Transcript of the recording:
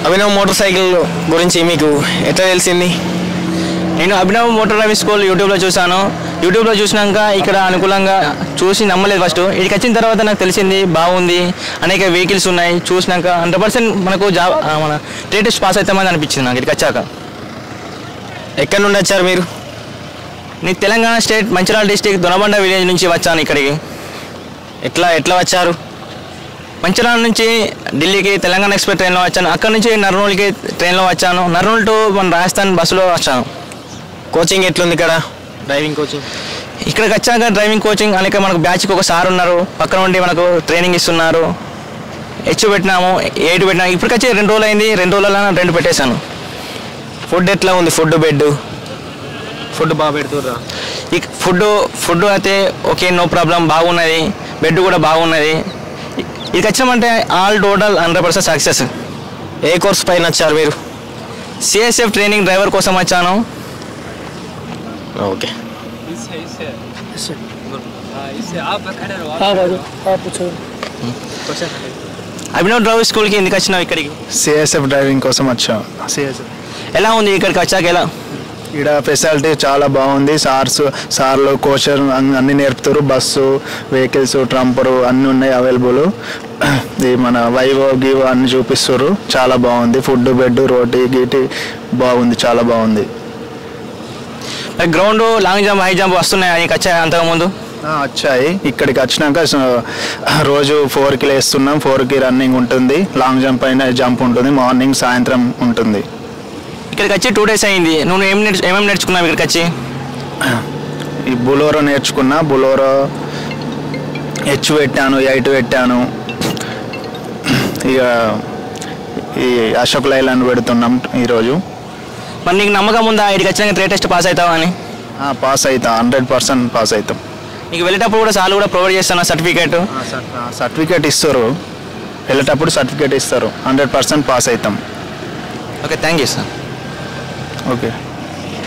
Abhinav motor cycle గురించి మీకు ఎట్లా తెలిసింది? నేను అభినవ్ మోటార్ డ్రైవింగ్ స్కూల్ యూట్యూబ్లో చూశాను. యూట్యూబ్లో చూసినాక ఇక్కడ అనుకూలంగా చూసి నమ్మలేదు ఫస్ట్. ఇక్కడికి వచ్చిన తర్వాత నాకు తెలిసింది బాగుంది, అనేక వెహికల్స్ ఉన్నాయి. చూసినాక 100% మనకు మన ట్రేడ్ టెస్ట్ పాస్ అవుతామని అనిపించింది నాకు ఇక్కడికి వచ్చాక. ఎక్కడి నుండి వచ్చారు మీరు? నేను Telangana state Mancherial district Donabanda village నుంచి వచ్చాను ఇక్కడికి. ఎట్లా వచ్చారు? మంచిర్యాల నుంచి ఢిల్లీకి తెలంగాణ ఎక్స్ప్రెస్ ట్రైన్లో వచ్చాను. అక్కడ నుంచి నర్నూలుకి ట్రైన్లో వచ్చాను. నర్నూలు టు మన రాజస్థాన్ బస్సులో వచ్చాను. కోచింగ్ ఎట్లుంది ఇక్కడ? డ్రైవింగ్ కోచింగ్ ఇక్కడికి వచ్చాక డ్రైవింగ్ కోచింగ్ అనేక మనకు బ్యాచ్కి ఒక సార్ ఉన్నారు, పక్కన ఉండి మనకు ట్రైనింగ్ ఇస్తున్నారు. హెచ్ పెట్టినాము, 8 పెట్టినాము. ఇప్పటికొచ్చి 2 రోజులు అయింది. 2 రోజులలో 2 పెట్టేశాను. ఫుడ్ ఎట్లా ఉంది? ఫుడ్ బాగా పెడుతుర్రా? ఈ ఫుడ్ అయితే ఓకే, నో ప్రాబ్లం, బాగున్నది. బెడ్ కూడా బాగున్నది. ఇది వచ్చామంటే ఆల్ టోటల్ 100% సక్సెస్. ఏ కోర్స్ పైన వచ్చారు మీరు? సిఎస్ఎఫ్ ట్రైనింగ్ డ్రైవర్ కోసం వచ్చాను. ఓకే. అభినవ్ డ్రైవింగ్ స్కూల్కి ఎందుకు వచ్చినావు ఇక్కడికి? సిఎస్ఎఫ్ డ్రైవింగ్ కోసం వచ్చాం. సిఎస్ఎఫ్ ఎలా ఉంది ఇక్కడికి వచ్చాక? ఎలా ఇక్కడ ఫెసిలిటీ చాలా బాగుంది. సార్లు కోచర్ అన్నీ నేర్పుతారు. బస్సు, వెహికల్స్, ట్రంపరు అన్నీ ఉన్నాయి అవైలబుల్. మన వైవో గివో అన్నీ చూపిస్తారు. చాలా బాగుంది. ఫుడ్, బెడ్, రోటీ గీటీ బాగుంది, చాలా బాగుంది. Ground long jump, high jump వస్తున్నాయి నీకు వచ్చాయి అంతకుముందు? వచ్చాయి. ఇక్కడికి వచ్చినాక రోజు 4కి లేస్తున్నాం. 4కి రన్నింగ్ ఉంటుంది, లాంగ్ జంప్ అయినా జంప్ ఉంటుంది, మార్నింగ్ సాయంత్రం ఉంటుంది. ఇక్కడికి వచ్చి 2 days అయింది. నువ్వు ఏమేమి నేర్చుకున్నావు ఇక్కడికి వచ్చి? ఈ బులోరో నేర్చుకున్నా. బులోరో హెచ్ పెట్టాను, 8 పెట్టాను. ఇక ఈ అశోక్ లైలాండ్ పెడుతున్నాం ఈరోజు. మరి నీకు నమ్మకం ఉందా ఇక్కడికి వచ్చినాక ట్రేడ్ టెస్ట్ పాస్ అవుతావా అని? పాస్ అవుతాం, 100% పాస్ అవుతాం. నీకు వెళ్ళేటప్పుడు కూడా సార్లు కూడా ప్రొవైడ్ చేస్తాను సర్టిఫికేట్ ఇస్తారు. వెళ్ళేటప్పుడు సర్టిఫికేట్ ఇస్తారు. 100% పాస్ అవుతాం. Okay, thank you sir. Okay.